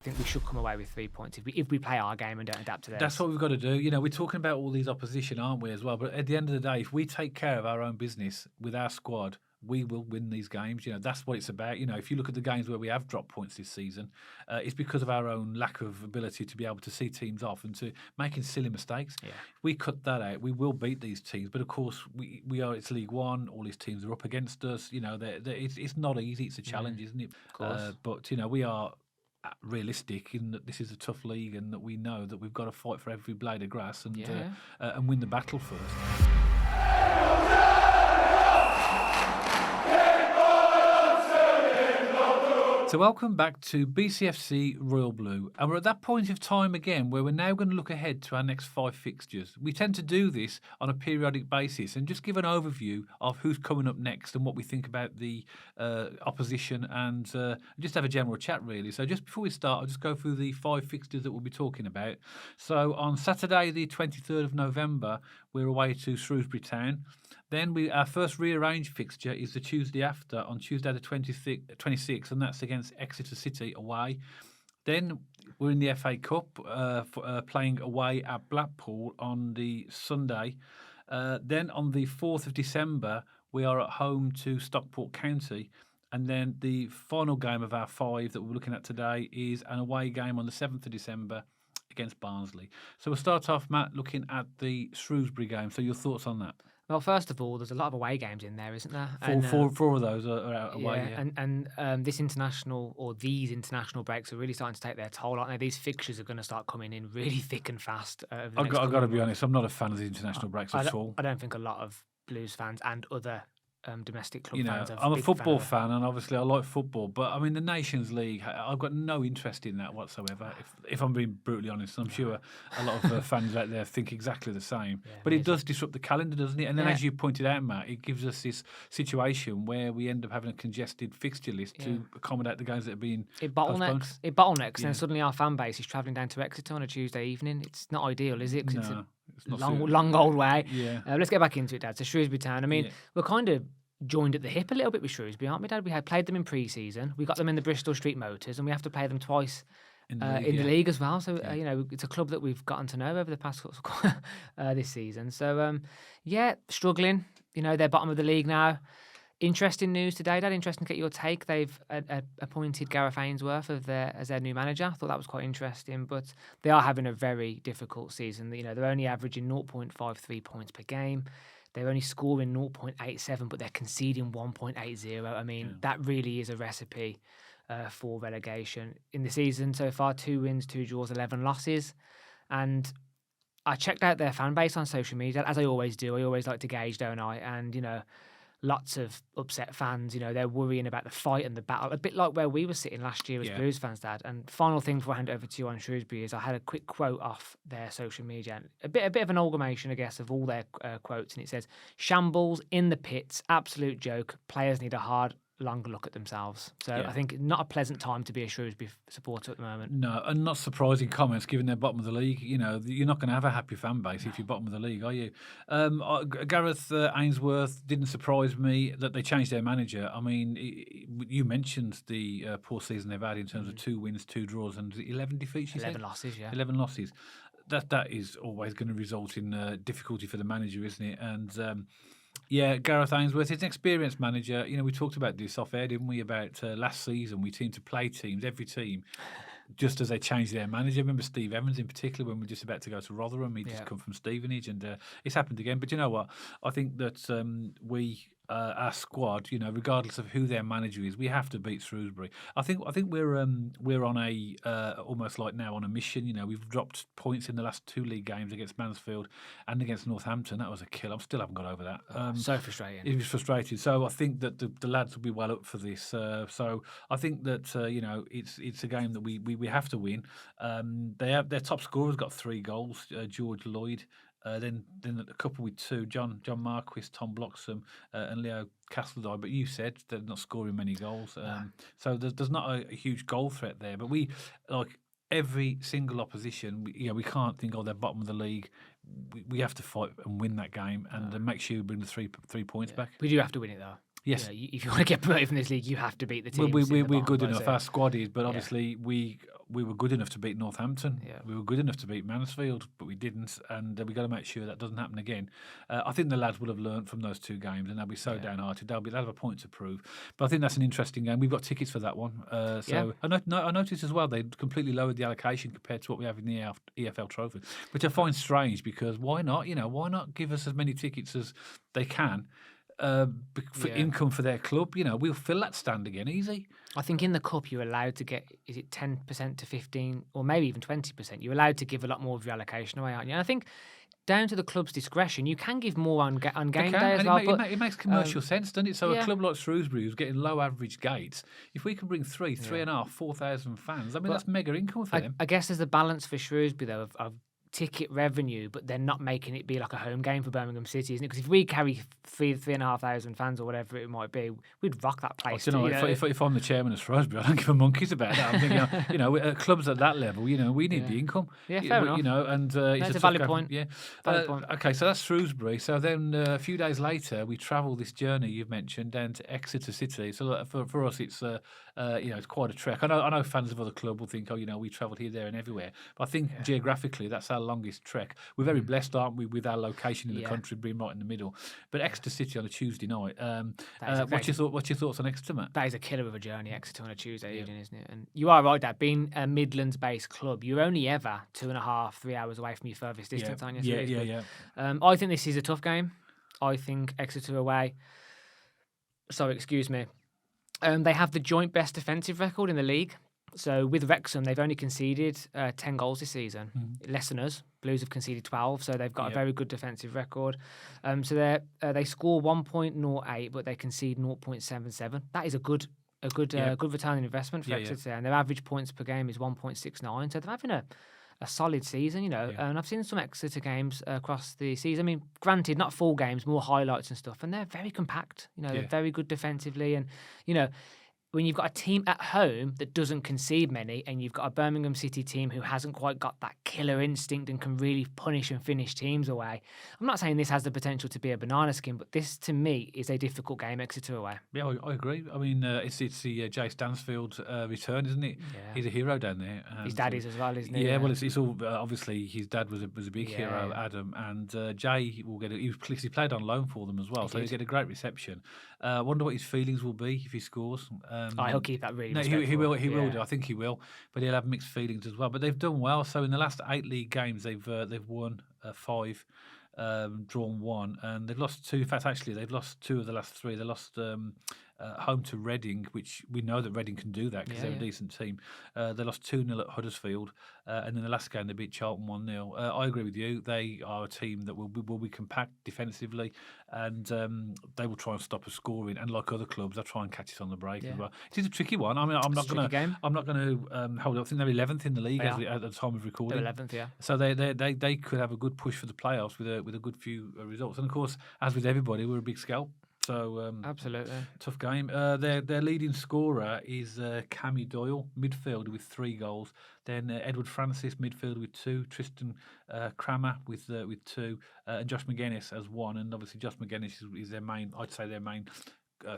I think we should come away with 3 points if we play our game and don't adapt to theirs. That's what we've got to do. We're talking about all these opposition, aren't we, as well? But at the end of the day, if we take care of our own business with our squad, we will win these games. That's what it's about. If you look at the games where we have dropped points this season, it's because of our own lack of ability to be able to see teams off and to making silly mistakes. Yeah. If we cut that out, we will beat these teams. But of course, it's League One. All these teams are up against us. It's not easy. It's a challenge, isn't it? Of course. But we are realistic in that this is a tough league and that we know that we've got to fight for every blade of grass and win the battle first. So welcome back to BCFC Royal Blue, and we're at that point of time again where we're now going to look ahead to our next 5 fixtures. We tend to do this on a periodic basis and just give an overview of who's coming up next and what we think about the opposition and just have a general chat really. So just before we start, I'll just go through the 5 fixtures that we'll be talking about. So on Saturday the 23rd of November, we're away to Shrewsbury Town. Then our first rearranged fixture is the Tuesday after, on Tuesday the 26th, and that's against Exeter City away. Then we're in the FA Cup, playing away at Blackpool on the Sunday. Then on the 4th of December, we are at home to Stockport County. And then the final game of our 5 that we're looking at today is an away game on the 7th of December against Barnsley. So we'll start off, Matt, looking at the Shrewsbury game. So your thoughts on that? Well, first of all, there's a lot of away games in there, isn't there? Four of those are out away. Yeah. And these international breaks are really starting to take their toll, aren't they? These fixtures are going to start coming in really thick and fast. I've got to be honest, I'm not a fan of the international breaks at all. I don't think a lot of Blues fans and other domestic club fans. I'm a football fan, and obviously I like football, but I mean the Nations League, I've got no interest in that whatsoever. If I'm being brutally honest, I'm sure a lot of fans out there think exactly the same. Yeah, but it does disrupt the calendar, doesn't it? And then, as you pointed out, Matt, it gives us this situation where we end up having a congested fixture list to accommodate the games that are being postponed. It bottlenecks, and suddenly our fan base is travelling down to Exeter on a Tuesday evening. It's not ideal, is it? No. It's a long old way. Yeah. Let's get back into it, Dad. So Shrewsbury Town. I mean, we're kind of joined at the hip a little bit with Shrewsbury, aren't we, Dad? We had played them in pre-season. We got them in the Bristol Street Motors, and we have to play them twice in the league as well. So it's a club that we've gotten to know over the past this season. So struggling. They're bottom of the league now. Interesting news today, Dad. Interesting to get your take. They've appointed Gareth Ainsworth as their new manager. I thought that was quite interesting, but they are having a very difficult season. They're only averaging 0.53 points per game. They're only scoring 0.87, but they're conceding 1.80. I mean, that really is a recipe for relegation. In the season so far, 2 wins, 2 draws, 11 losses. And I checked out their fan base on social media, as I always do. I always like to gauge, don't I? And, lots of upset fans, they're worrying about the fight and the battle, a bit like where we were sitting last year as Blues fans, Dad. And final thing before I hand it over to you on Shrewsbury is I had a quick quote off their social media, and a bit of an amalgamation, I guess, of all their quotes. And it says, "Shambles in the pits, absolute joke. Players need a hard, long look at themselves." So I think not a pleasant time to be a Shrewsbury supporter at the moment. No, and not surprising comments given they're bottom of the league. You're not going to have a happy fan base if you're bottom of the league, are you? Gareth Ainsworth didn't surprise me that they changed their manager. I mean, you mentioned the poor season they've had in terms of 2 wins, 2 draws, and 11 defeats. 11 losses, 11 losses. That is always going to result in difficulty for the manager, isn't it? And Gareth Ainsworth is an experienced manager. We talked about this off air, didn't we, about last season. We seemed to play teams, every team, just as they changed their manager. I remember Steve Evans in particular when we were just about to go to Rotherham. He'd just come from Stevenage, and it's happened again. But you know what? I think that our squad, regardless of who their manager is, we have to beat Shrewsbury. I think we're on a almost like now on a mission. We've dropped points in the last 2 league games against Mansfield and against Northampton. That was a kill. I still haven't got over that. So frustrating. It was frustrating. So I think that the lads will be well up for this. So I think that it's a game that we have to win. Their top scorer's got 3 goals. George Lloyd. Then a couple with 2, John Marquis, Tom Bloxham, and Leo Castledine. But you said they're not scoring many goals, so there's not a huge goal threat there. But we, like every single opposition, we can't think, they're bottom of the league. We have to fight and win that game, and make sure we bring the 3 points back. We do have to win it though. Yes. If you want to get promoted from this league, you have to beat the team. We're good enough. Our squad is, but obviously we we were good enough to beat Northampton. Yeah. We were good enough to beat Mansfield, but we didn't, and we've got to make sure that doesn't happen again. I think the lads will have learned from those 2 games, and they'll be so downhearted. They'll have a point to prove. But I think that's an interesting game. We've got tickets for that one. I noticed as well they completely lowered the allocation compared to what we have in the EFL Trophy, which I find strange because why not? Why not give us as many tickets as they can? For income for their club, we'll fill that stand again easy. I think in the cup you're allowed to get, is it 10% to 15 or maybe even 20%? You're allowed to give a lot more of your allocation away, aren't you? And I think down to the club's discretion, you can give more on game day as well. It makes commercial sense, doesn't it? So a club like Shrewsbury, who's getting low average gates, if we can bring 3,500, 4,000 fans, that's mega income for them. I guess there's a balance for Shrewsbury though of ticket revenue, but they're not making it be like a home game for Birmingham City, isn't it? Because if we carry 3,500 fans or whatever it might be, we'd rock that place. If I'm the chairman of Shrewsbury, I don't give a monkeys about that. I'm thinking, clubs at that level, we need the income. Yeah, fair enough. And it's a valid point. Yeah, valid point. Okay, so that's Shrewsbury. So then a few days later, we travel this journey you've mentioned down to Exeter City. So for us, it's it's quite a trek. I know fans of other clubs will think, we travelled here, there, and everywhere. But I think geographically, that's our longest trek. We're very blessed, aren't we, with our location in the country, being right in the middle. But Exeter City on a Tuesday night. What's your thoughts on Exeter, Matt? That is a killer of a journey, Exeter on a Tuesday evening, isn't it? And you are right, Dad. Being a Midlands-based club, you're only ever 2.5, 3 hours away from your furthest distance, aren't you? Yeah. I think this is a tough game. I think Exeter away. Sorry, excuse me. They have the joint best defensive record in the league. So with Wrexham, they've only conceded 10 goals this season. Less than us. Blues have conceded 12, so they've got a very good defensive record. So they score 1.08, but they concede 0.77. That is a good return on investment for Exeter. And their average points per game is 1.69. So they're having a solid season, and I've seen some Exeter games across the season. I mean, granted, not full games, more highlights and stuff, and they're very compact. They're very good defensively, and when you've got a team at home that doesn't concede many, and you've got a Birmingham City team who hasn't quite got that killer instinct and can really punish and finish teams away. I'm not saying this has the potential to be a banana skin, but this, to me, is a difficult game, Exeter away. Yeah, I agree. I mean, it's the Jay Stansfield return, isn't it? Yeah. He's a hero down there. His dad is as well, isn't he? Yeah, well, it's all obviously his dad was a big hero, Adam, and Jay will get. He played on loan for them as well, so he'll get a great reception. I wonder what his feelings will be if he scores. He'll keep that really. No, he will. He will do. I think he will, but he'll have mixed feelings as well. But they've done well. So in the last 8 league games, they've won 5, drawn 1, and they've lost 2. In fact, actually, they've lost 2 of the last 3. They lost home to Reading, which we know that Reading can do that because they're a decent team. They lost 2-0 at Huddersfield, and in the last game they beat Charlton 1-0. I agree with you. They are a team that will be compact defensively, and they will try and stop us scoring. And like other clubs, they'll try and catch us on the break as well. It is a tricky one. I mean, I'm not going to hold up. I think they're 11th in the league at the time of recording. They're 11th, yeah. So they could have a good push for the playoffs with a good few results. And of course, as with everybody, we're a big scalp. So absolutely tough game. Their leading scorer is Cammy Doyle, midfielder with 3 goals. Then Edward Francis, midfielder with 2. Tristan Crammer with 2, and Josh McGuinness has 1. And obviously, Josh McGuinness is their main. I'd say their main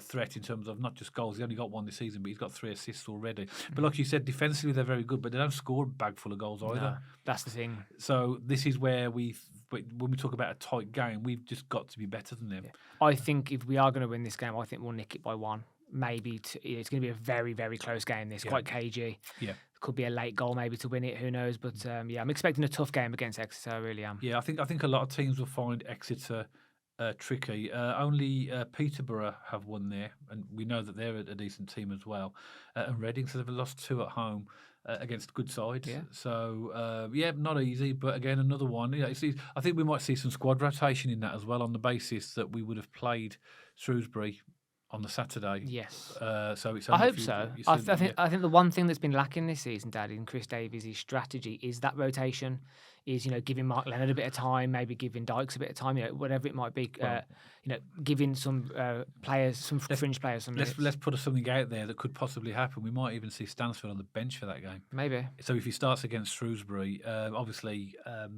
threat in terms of not just goals. He only got 1 this season, but he's got 3 assists already. But like you said, defensively they're very good, but they don't score a bag full of goals either. No, that's the thing. So this is where when we talk about a tight game, we've just got to be better than them. I think if we are going to win this game, I think we'll nick it by 1. Maybe it's going to be a very, very close game. This quite cagey. Yeah, could be a late goal maybe to win it. Who knows? But I'm expecting a tough game against Exeter. I really am. Yeah, I think a lot of teams will find Exeter tricky. Only Peterborough have won there, and we know that they're a decent team as well. And Reading, so they've lost 2 at home against good sides. Yeah. So not easy, but again another one. I think we might see some squad rotation in that as well, on the basis that we would have played Shrewsbury on the Saturday. Yes. So it's. I hope so. I think the one thing that's been lacking this season, Dad, in Chris Davies' strategy is that rotation. Is giving Mark Leonard a bit of time, maybe giving Dykes a bit of time, whatever it might be. Giving some players, some fringe players, some. Let's put something out there that could possibly happen. We might even see Stansfield on the bench for that game. Maybe. So if he starts against Shrewsbury, obviously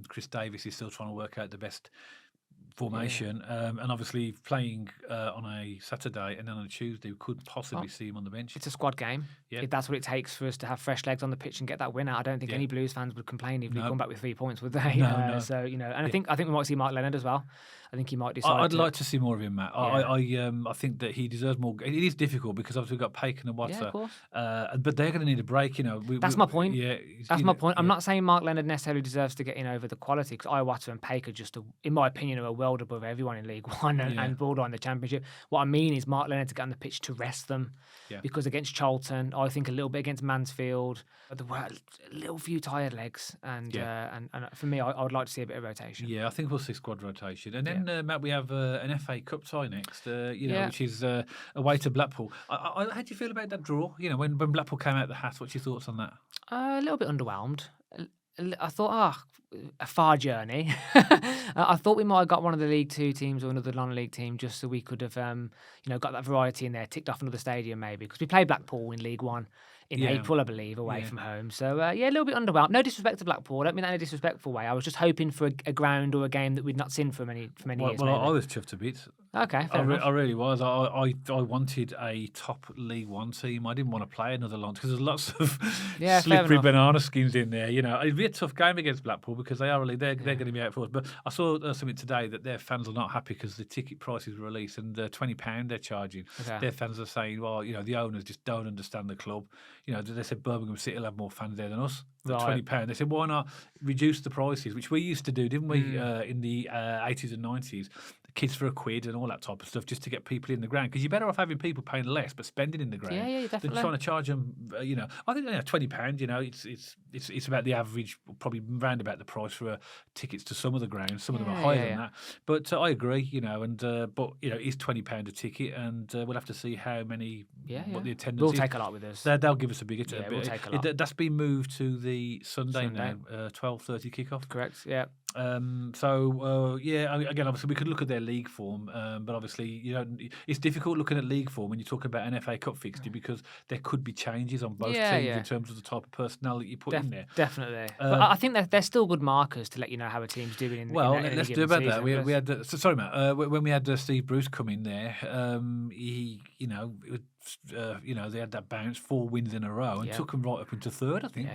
Chris Davies is still trying to work out the best formation, and obviously playing on a Saturday and then on a Tuesday, we could possibly see him on the bench. It's a squad game. Yeah. If that's what it takes for us to have fresh legs on the pitch and get that win out, I don't think any Blues fans would complain if we come back with 3 points, would they? No. So and I think we might see Mark Leonard as well. I think he might decide. I'd like to see more of him, Matt. I think that he deserves more. It is difficult because obviously we've got Paken and Watson. Yeah, of course. But they're going to need a break. That's my point. Yeah, that's my point. I'm not saying Mark Leonard necessarily deserves to get in over the quality, because Iwata and Paker just, in my opinion, are a world above everyone in League One and borderline the Championship. What I mean is Mark Leonard to get on the pitch to rest them, because against Charlton, I think a little bit against Mansfield, there were a little few tired legs, and for me, I would like to see a bit of rotation. Yeah, I think we'll see squad rotation, and then Matt, we have an FA Cup tie next, which is away to Blackpool. How do you feel about that draw? When Blackpool came out the hat, what's your thoughts on that? A little bit underwhelmed. I thought, a far journey. I thought we might have got one of the League Two teams or another non-league team, just so we could have, got that variety in there, ticked off another stadium maybe, because we played Blackpool in League One in April, I believe, away from home. So, a little bit underwhelmed. No disrespect to Blackpool. I don't mean that in a disrespectful way. I was just hoping for a ground or a game that we'd not seen for many years. Well, I was chuffed a bit. Okay, fair enough. I really was. I wanted a top League One team. I didn't want to play another launch because there's lots of slippery banana skins in there. It'd be a tough game against Blackpool because they're going to be out for us. But I saw something today that their fans are not happy because the ticket prices were released and £20 they're charging. Okay. Their fans are saying, well, the owners just don't understand the club. They said Birmingham City will have more fans there than us. Right. £20. They said, why not reduce the prices, which we used to do, didn't we, in the 80s and 90s? Kids for £1 and all that type of stuff, just to get people in the ground. Because you're better off having people paying less but spending in the ground definitely. than trying to charge them. I think £20. It's about the average, probably round about the price for tickets to some of the grounds. Some of them are higher than that. But I agree. But it's £20 a ticket, and we'll have to see how many. What the attendance will is. take a lot with us. They'll give us a bigger. We'll take a lot. That's been moved to the Sunday. Now, 12:30 kickoff. Correct. Yeah. Again, obviously we could look at their league form, but obviously it's difficult looking at league form when you talk about an FA Cup fixture because there could be changes on both teams in terms of the type of personnel that you put in there. Definitely, but I think they're still good markers to let you know how a team's doing. Let's do about that. We had sorry, Matt. When we had Steve Bruce come in there, they had that bounce, 4 wins in a row, and took them right up into third, I think.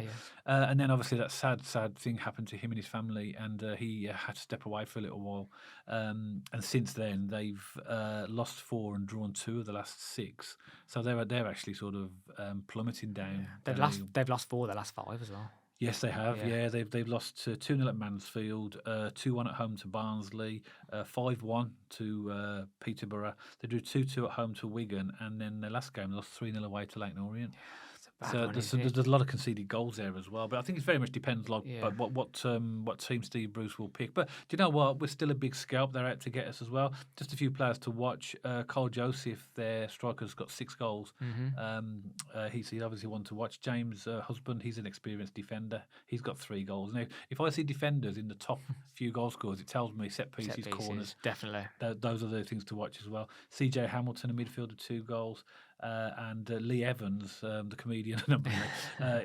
And then obviously that sad thing happened to him and his family, and he had to step away for a little while. And since then, they've lost 4 and drawn 2 of the last 6. So they're actually sort of plummeting down. They've lost 4 of the last 5 as well. Yes, they have. Yeah, they've lost 2-0 at Mansfield, 2-1 at home to Barnsley, 5-1 to Peterborough. They drew 2-2 at home to Wigan, and then their last game they lost 3-0 away to Leyton Orient. So there's a lot of conceded goals there as well. But I think it very much depends what team Steve Bruce will pick. But do you know what? We're still a big scalp. They're out to get us as well. Just a few players to watch. Cole Joseph, their striker's got 6 goals. He's obviously one to watch. James Husband, he's an experienced defender. He's got 3 goals. Now, if I see defenders in the top few goal scorers, it tells me set pieces, corners. Definitely. Those are the things to watch as well. CJ Hamilton, a midfielder, 2 goals. And Lee Evans, the comedian,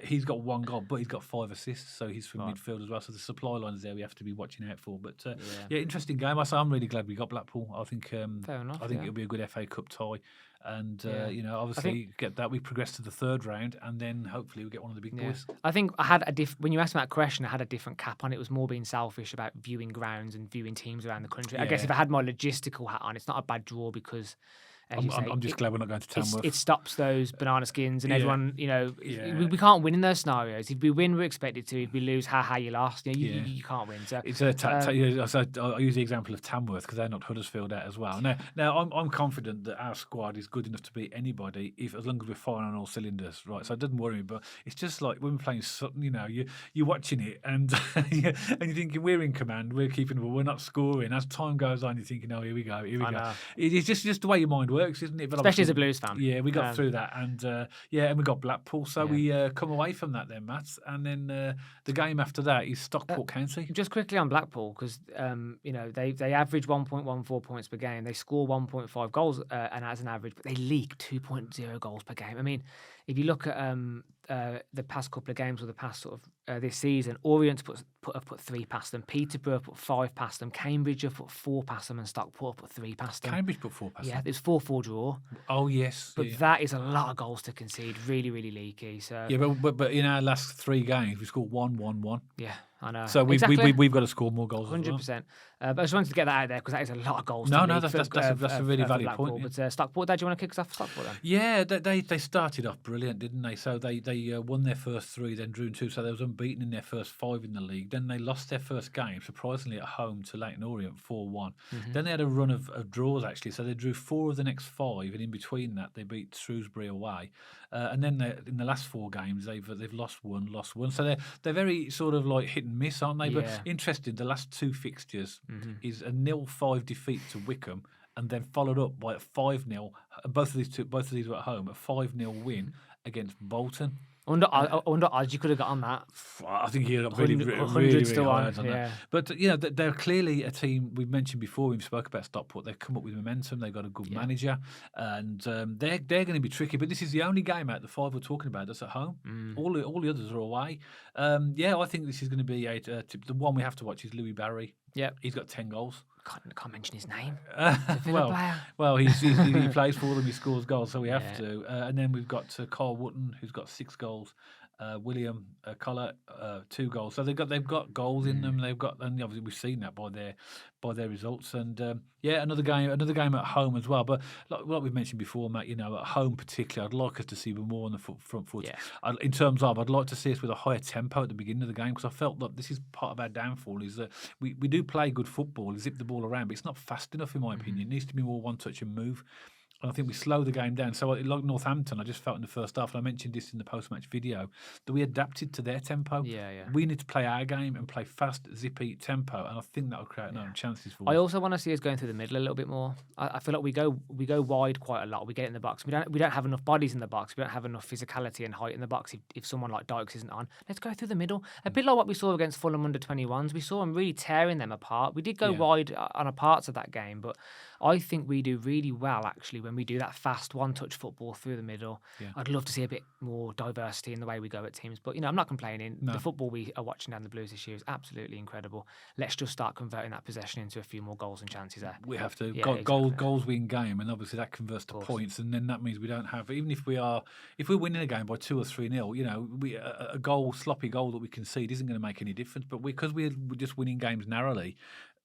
he's got 1 goal, but he's got 5 assists, so he's from midfield as well. So the supply lines there we have to be watching out for. But interesting game. I'm really glad we got Blackpool. I think it'll be a good FA Cup tie. And obviously get that we progress to the 3rd round, and then hopefully we get one of the big boys. I think I had when you asked me that question, I had a different cap on. It was more being selfish about viewing grounds and viewing teams around the country. I guess if I had my logistical hat on, it's not a bad draw because. I'm just glad we're not going to Tamworth. It stops those banana skins and everyone, we can't win in those scenarios. If we win, we're expected to. If we lose, you lost. You can't win. So it's I use the example of Tamworth because they're not Huddersfield out as well. Now I'm confident that our squad is good enough to beat anybody as long as we're firing on all cylinders, right? So it doesn't worry me. But it's just like when we're playing Sutton, you're watching it and you're thinking we're in command, we're keeping, but we're not scoring. As time goes on, you're thinking, here we go. It's just the way your mind works, isn't it? But especially as a Blues fan. Yeah, we got through that, and and we got Blackpool, so we come away from that then, Matt. And then the game after that is Stockport County. Just quickly on Blackpool, because they average 1.14 points per game. They score 1.5 goals, and as an average, but they leak 2.0 goals per game. I mean, if you look at the past couple of games or the past sort of this season, Orient have put 3 past them, Peterborough put 5 past them, Cambridge have put 4 past them, and Stockport put 3 past them. Cambridge put 4 past them. Yeah, there's 4-4 draw. Oh yes, but that is a lot of goals to concede. Really, really leaky. So yeah, but in our last 3 games, we scored 1-1-1. Yeah, I know. So we've got to score more goals. 100%. But I just wanted to get that out there because that is a lot of goals. No, that's a really valid point. Yeah. But Stockport, Dad, do you want to kick us off for Stockport then? Yeah, they started off brilliant, didn't they? So they won their first 3, then drew 2, so they was unbeaten in their first 5 in the league. Then they lost their first game, surprisingly, at home to Leyton Orient 4-1. Then they had a run of draws, actually, so they drew 4 of the next 5, and in between that, they beat Shrewsbury away. And then in the last 4 games, they've lost one. So they're very sort of like hit and miss, aren't they? Yeah. But interesting, the last 2 fixtures is a 0-5 defeat to Wycombe, and then followed up by a 5-0. Both of these were at home. A 5-0 win against Bolton. Under odds, you could have got on that. I think he got really high odds on that. But they're clearly a team we've mentioned before. We spoke about Stockport. They've come up with momentum. They've got a good manager, and they're going to be tricky. But this is the only game out of the 5 we're talking about that's at home. All the others are away. I think this is going to be the one we have to watch is Louis Barry. Yeah, he's got 10 goals. Can't mention his name. Well, he plays for them. He scores goals, so we have to. And then we've got Carl Wootton, who's got 6 goals. William Collett, 2 goals. So they've got goals in them. They've got, and obviously we've seen that by their results. And another game at home as well. But like we've mentioned before, Matt, at home particularly, I'd like us to see more on the front foot. Yeah. In terms of, I'd like to see us with a higher tempo at the beginning of the game, because I felt that this is part of our downfall, is that we do play good football, zip the ball around, but it's not fast enough in my opinion. It needs to be more one touch and move. And I think we slow the game down. So like Northampton, I just felt in the first half, and I mentioned this in the post-match video, that we adapted to their tempo. Yeah. We need to play our game and play fast, zippy tempo, and I think that'll create chances for us. I also want to see us going through the middle a little bit more. I feel like we go wide quite a lot. We get in the box. We don't have enough bodies in the box. We don't have enough physicality and height in the box. If someone like Dykes isn't on, let's go through the middle. A bit like what we saw against Fulham under 21s. We saw them really tearing them apart. We did go wide on a parts of that game, but I think we do really well actually when we do that fast one-touch football through the middle. Yeah. I'd love to see a bit more diversity in the way we go at teams, but I'm not complaining. No. The football we are watching down the Blues this year is absolutely incredible. Let's just start converting that possession into a few more goals and chances there. We have to. Goals win game, and obviously that converts to points, and then that means we don't have, even if we're winning a game by 2 or 3-0, a sloppy goal that we concede isn't going to make any difference. But because we're just winning games narrowly,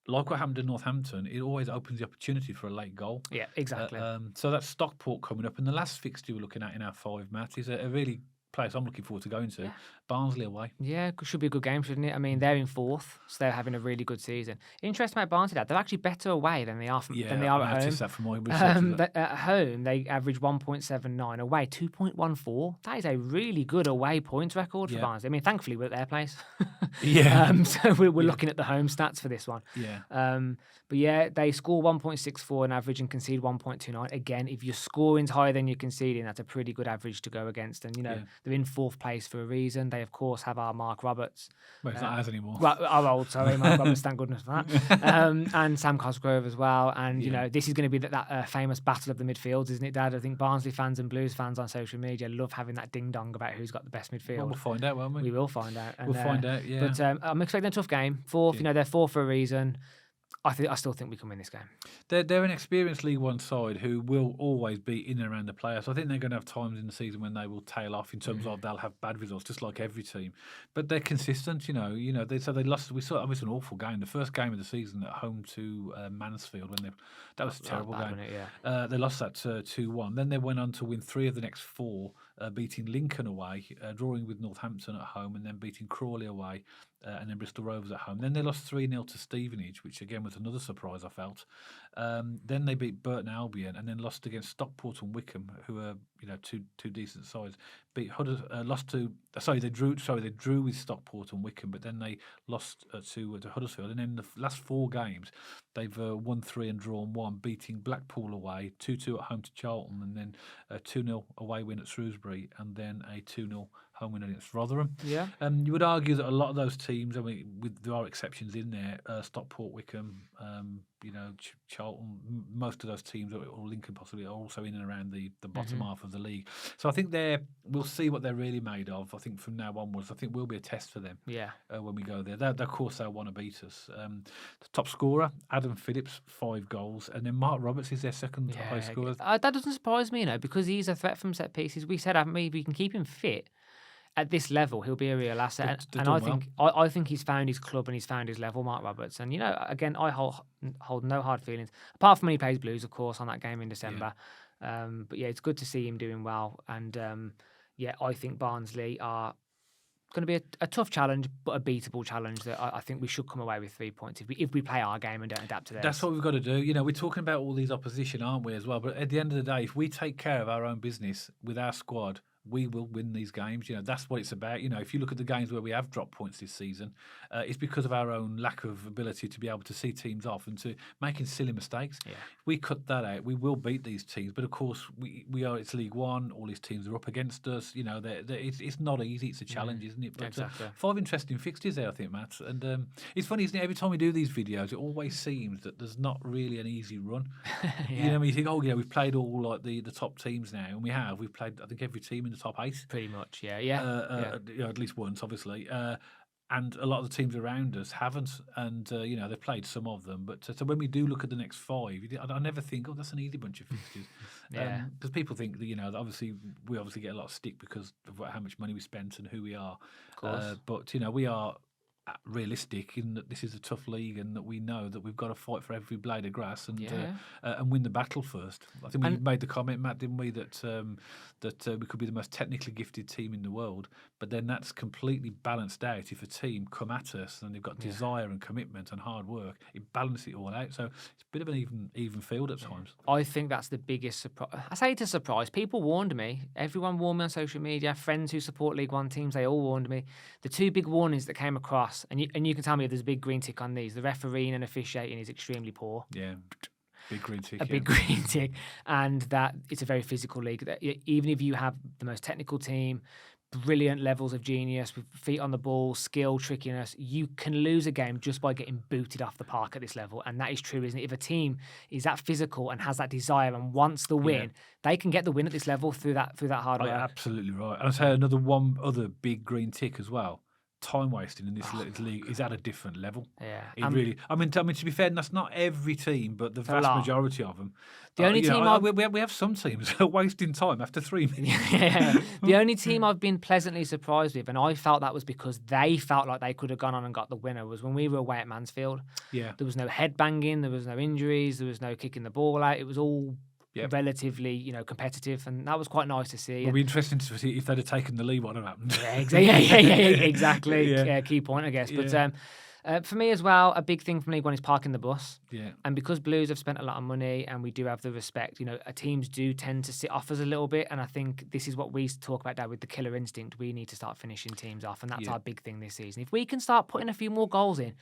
like what happened to Northampton, it always opens the opportunity for a late goal. Yeah, exactly. So that's Stockport coming up. And the last fixture we're looking at in our 5, Matt, is a really place I'm looking forward to going to. Yeah. Barnsley away. Yeah, it should be a good game, shouldn't it? I mean, they're in 4th, so they're having a really good season. Interesting about Barnsley, they're actually better away than they are at home. That from my research. At home, they average 1.79. Away, 2.14. That is a really good away points record for Barnsley. I mean, thankfully, we're at their place. So we're looking at the home stats for this one. Yeah. But yeah, they score 1.64 on average and concede 1.29. Again, if your scoring's higher than you're conceding, that's a pretty good average to go against. And, they're in 4th place for a reason. They, of course, have our Mark Roberts. Well, it's not ours anymore. Well, our old, sorry, Mark Roberts, thank goodness for that. And Sam Cosgrove as well. And, this is going to be that famous battle of the midfields, isn't it, Dad? I think Barnsley fans and Blues fans on social media love having that ding-dong about who's got the best midfield. Well, we'll find out, won't we? We will find out. We'll find out, yeah. But I'm expecting a tough game. 4th, they're 4th for a reason. I still think we can win this game. They're an experienced League One side who will always be in and around the playoffs. I think they're going to have times in the season when they will tail off in terms of they'll have bad results, just like every team. But they're consistent, they lost. We saw it was an awful game. The first game of the season at home to Mansfield that was a terrible game. They lost that 2-1. Then they went on to win 3 of the next 4. Beating Lincoln away, drawing with Northampton at home, and then beating Crawley away, and then Bristol Rovers at home. Then they lost 3-0 to Stevenage, which again was another surprise, I felt. Then they beat Burton Albion, and then lost against Stockport and Wycombe, who are two decent sides. They drew with Stockport and Wycombe, but then they lost to Huddersfield. And then the last 4 games, they've won 3 and drawn 1, beating Blackpool away, 2-2 at home to Charlton, and then a 2-0 away win at Shrewsbury, and then a 2-0 home win against Rotherham. Yeah. You would argue that a lot of those teams, I mean, there are exceptions in there, Stockport, Wickham, Charlton, most of those teams, or Lincoln possibly, are also in and around the bottom half of the league. So I think we'll see what they're really made of. I think from now onwards, I think will be a test for them. Yeah. When we go there, of course they'll want to beat us. The top scorer, Adam Phillips, 5 goals, and then Mark Roberts is their second top highest scorer. That doesn't surprise me, because he's a threat from set pieces. We said, haven't we, if we can keep him fit at this level, he'll be a real asset. And I think he's found his club and he's found his level, Mark Roberts. And again, I hold no hard feelings, apart from when he plays Blues, of course, on that game in December. But it's good to see him doing well. And I think Barnsley are going to be a tough challenge, but a beatable challenge that I think we should come away with 3 points if we play our game and don't adapt to theirs. That's what we've got to do. We're talking about all these opposition, aren't we, as well? But at the end of the day, if we take care of our own business with our squad, we will win these games. That's what it's about. If you look at the games where we have dropped points this season, it's because of our own lack of ability to be able to see teams off and to making silly mistakes. Yeah. If we cut that out, we will beat these teams. But of course, it's League One. All these teams are up against us. It's not easy. It's a challenge, isn't it? But, exactly. 5 interesting fixtures there, I think, Matt. And it's funny, isn't it? Every time we do these videos, it always seems that there's not really an easy run. You think, we've played all like the top teams now, and we have. We've played, I think, every team in the top 8. Pretty much, yeah. At least once, obviously. And a lot of the teams around us haven't, and they've played some of them. But so when we do look at the next 5, I never think, that's an easy bunch of fixtures. Because people think that obviously we get a lot of stick because of how much money we spent and who we are. Of course. But we are realistic in that this is a tough league and that we know that we've got to fight for every blade of grass and win the battle first. I think we made the comment, Matt, didn't we, that we could be the most technically gifted team in the world, but then that's completely balanced out if a team come at us and they've got desire and commitment and hard work. It balances it all out. So it's a bit of an even field at times. I think that's the biggest surprise. I say it's a surprise. People warned me. Everyone warned me on social media. Friends who support League One teams, they all warned me. The 2 big warnings that came across, and you can tell me if there's a big green tick on these. The refereeing and officiating is extremely poor. Yeah, big green tick. Big green tick. And that it's a very physical league. That even if you have the most technical team, brilliant levels of genius, with feet on the ball, skill, trickiness, you can lose a game just by getting booted off the park at this level. And that is true, isn't it? If a team is that physical and has that desire and wants the win, they can get the win at this level through that hard work. Absolutely right. And I'll say one other big green tick as well. Time wasting in this league is at a different level. Yeah, it really. I mean, to be fair, that's not every team, but the vast majority of them. The only team we have some teams wasting time after 3 minutes. The only team I've been pleasantly surprised with, and I felt that was because they felt like they could have gone on and got the winner, was when we were away at Mansfield. Yeah, there was no head banging, there was no injuries, there was no kicking the ball out. It was all relatively, competitive, and that was quite nice to see. It'll be interesting to see if they'd have taken the lead, what would have happened. Exactly. Key point, I guess. But for me as well, a big thing from League One is parking the bus. Yeah. And because Blues have spent a lot of money and we do have the respect, teams do tend to sit off us a little bit, and I think this is what we talk about, Dad, with the killer instinct. We need to start finishing teams off, and that's our big thing this season. If we can start putting a few more goals in,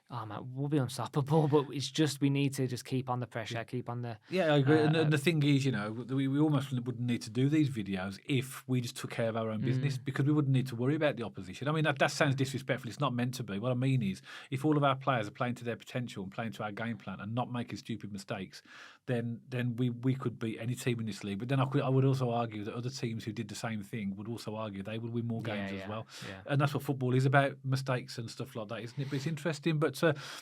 man, we'll be unstoppable, but it's just we need to just keep on the pressure, keep on the... Yeah, I agree. And the thing is, we almost wouldn't need to do these videos if we just took care of our own business, because we wouldn't need to worry about the opposition. I mean, that sounds disrespectful. It's not meant to be. What I mean is, if all of our players are playing to their potential and playing to our game plan and not making stupid mistakes, then we could beat any team in this league. But then I would also argue that other teams who did the same thing would also argue they would win more games as well. Yeah. And that's what football is about, mistakes and stuff like that, isn't it? But it's interesting. But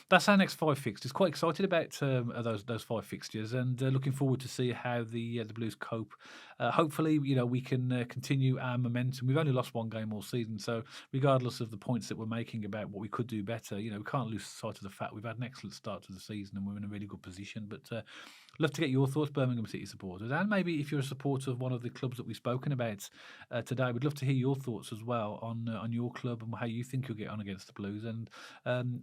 that's our next 5 fixtures. Quite excited about those 5 fixtures, and looking forward to see how the Blues cope. Hopefully, we can continue our momentum. We've only lost 1 game all season, so regardless of the points that we're making about what we could do better, we can't lose sight of the fact we've had an excellent start to the season and we're in a really good position. But love to get your thoughts, Birmingham City supporters, and maybe if you're a supporter of one of the clubs that we've spoken about today, we'd love to hear your thoughts as well on your club and how you think you'll get on against the Blues. And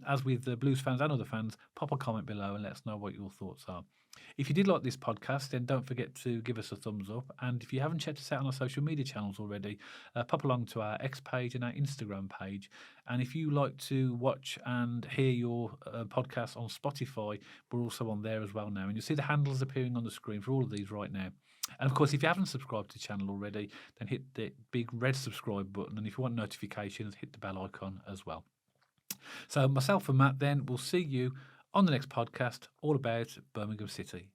as with the Blues fans and other fans, pop a comment below and let us know what your thoughts are. If you did like this podcast, then don't forget to give us a thumbs up. And if you haven't checked us out on our social media channels already, pop along to our X page and our Instagram page. And if you like to watch and hear your podcast on Spotify, we're also on there as well now. And you'll see the handles appearing on the screen for all of these right now. And of course, if you haven't subscribed to the channel already, then hit the big red subscribe button. And if you want notifications, hit the bell icon as well. So myself and Matt then will see you on the next podcast all about Birmingham City.